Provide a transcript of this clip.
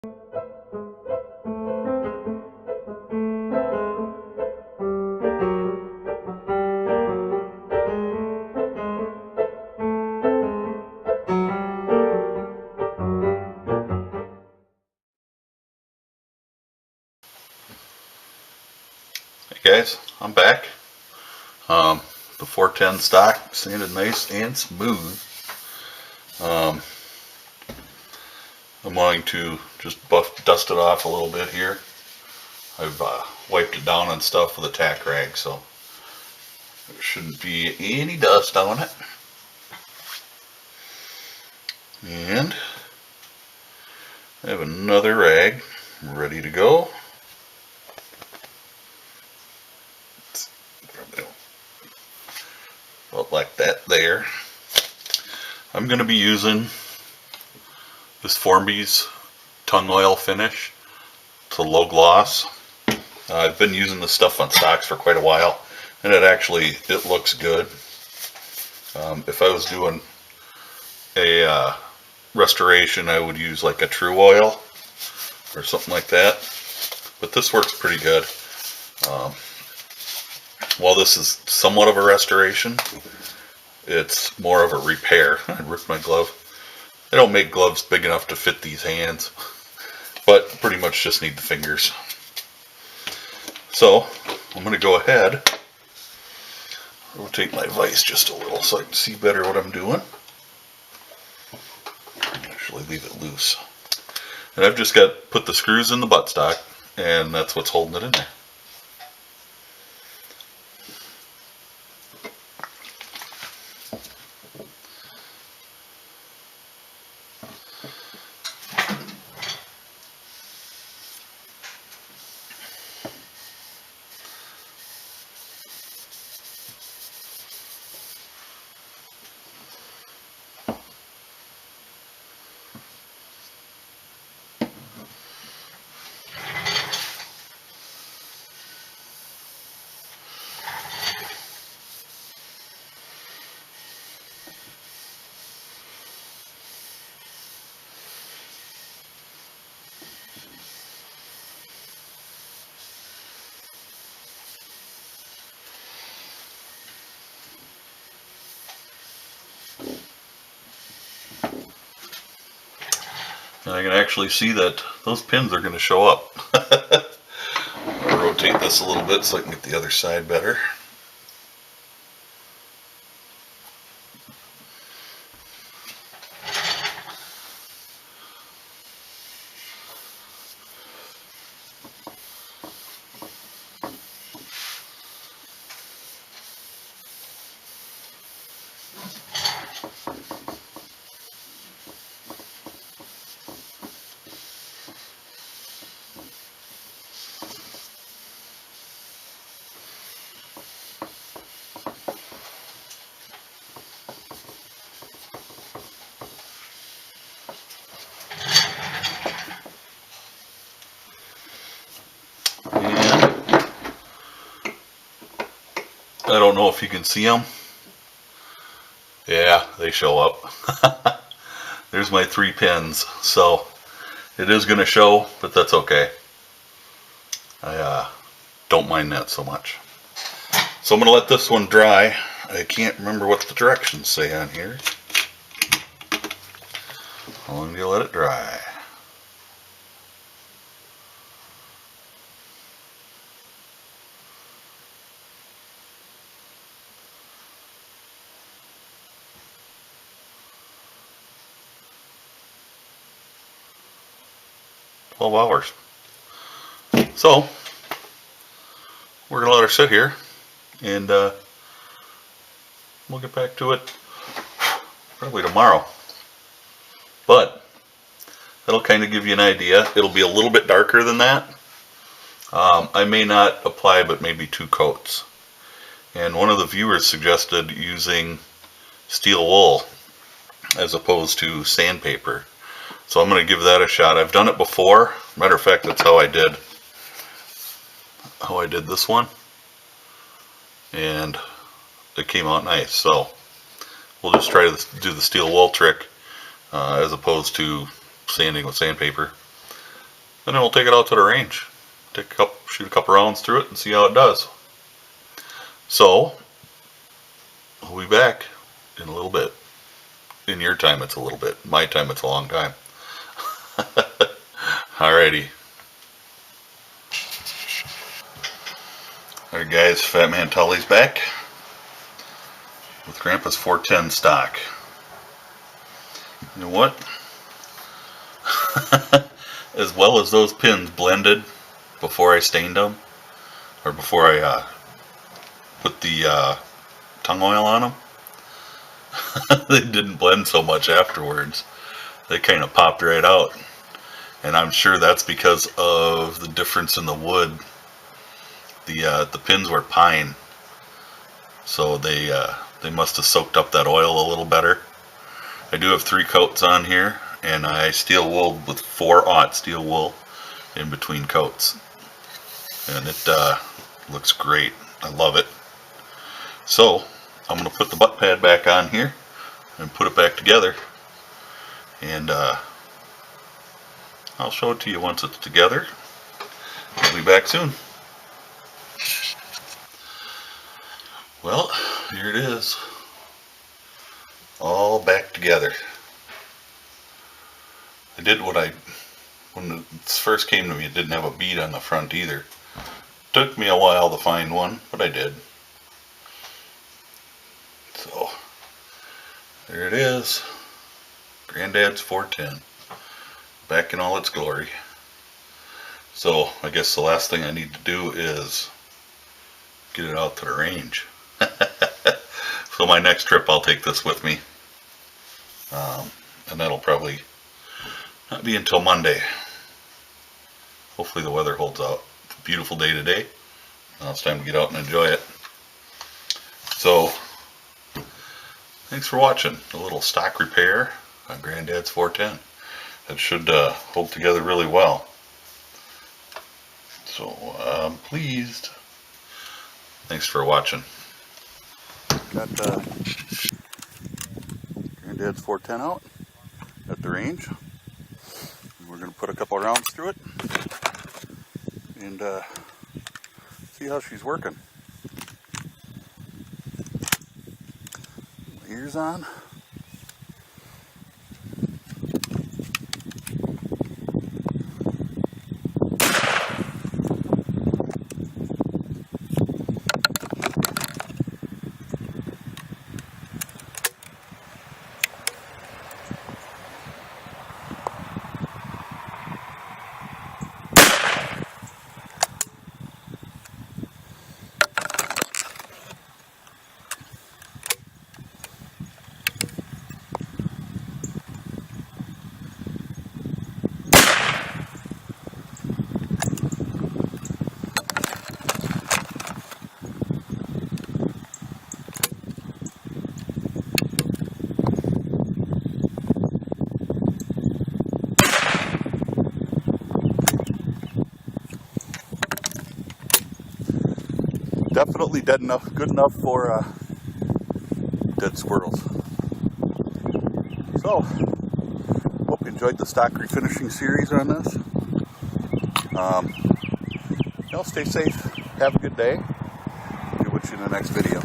Hey guys, I'm back. The 410 stock sanded nice and smooth. I'm wanting to just dust it off a little bit here. I've wiped it down and stuff with a tack rag, so there shouldn't be any dust on it. And I have another rag ready to go. About like that there. I'm going to be using this Formby's tongue oil finish. It's a low gloss. I've been using this stuff on stocks for quite a while, and it looks good. If I was doing a restoration, I would use like a True Oil or something like that, but this works pretty good. While this is somewhat of a restoration, it's more of a repair. I ripped my glove. They don't make gloves big enough to fit these hands, but pretty much just need the fingers. So I'm going to go ahead, rotate my vise just a little so I can see better what I'm doing. Actually leave it loose. And I've just put the screws in the buttstock, and that's what's holding it in there. And I can actually see that those pins are going to show up. I'll rotate this a little bit so I can get the other side better. I don't know if you can see them. Yeah, they show up. There's my 3 pins. So it is going to show, but that's okay. I don't mind that so much. So I'm going to let this one dry. I can't remember what the directions say on here. How long do you let it dry? $12 hours. So we're gonna let her sit here, and we'll get back to it probably tomorrow. But that'll kind of give you an idea. It'll be a little bit darker than that. I may not apply but maybe 2 coats. And one of the viewers suggested using steel wool as opposed to sandpaper. So I'm going to give that a shot. I've done it before. Matter of fact, that's how I did this one, and it came out nice. So we'll just try to do the steel wool trick as opposed to sanding with sandpaper. And then we'll take it out to the range. Shoot a couple rounds through it and see how it does. So, we'll be back in a little bit. In your time it's a little bit. My time it's a long time. Alrighty. Alright guys, FatMan Tully's back with Grandpa's 410 stock. You know what? As well as those pins blended before I stained them, or before I put the tung oil on them, they didn't blend so much afterwards. They kind of popped right out, and I'm sure that's because of the difference in the wood. The pins were pine, so they must have soaked up that oil a little better. I do have 3 coats on here, and I steel wool with 4/0 steel wool in between coats, and it looks great. I love it. So I'm going to put the butt pad back on here and put it back together, and I'll show it to you once it's together. I'll be back soon. Well, here it is, all back together. I did when it first came to me, it didn't have a bead on the front either. Took me a while to find one, but I did. So, there it is, Granddad's 410, back in all its glory. So, I guess the last thing I need to do is get it out to the range. So my next trip I'll take this with me, and that'll probably not be until Monday. Hopefully the weather holds out. It's a beautiful day today. Now it's time to get out and enjoy it. So thanks for watching a little stock repair on Granddad's 410. That should hold together really well. So I'm pleased. Thanks for watching. Got Granddad's 410 out at the range. We're going to put a couple of rounds through it and see how she's working. Ears on. Definitely dead enough, good enough for dead squirrels. So, hope you enjoyed the stock refinishing series on this. Stay safe, have a good day. We'll see you in the next video.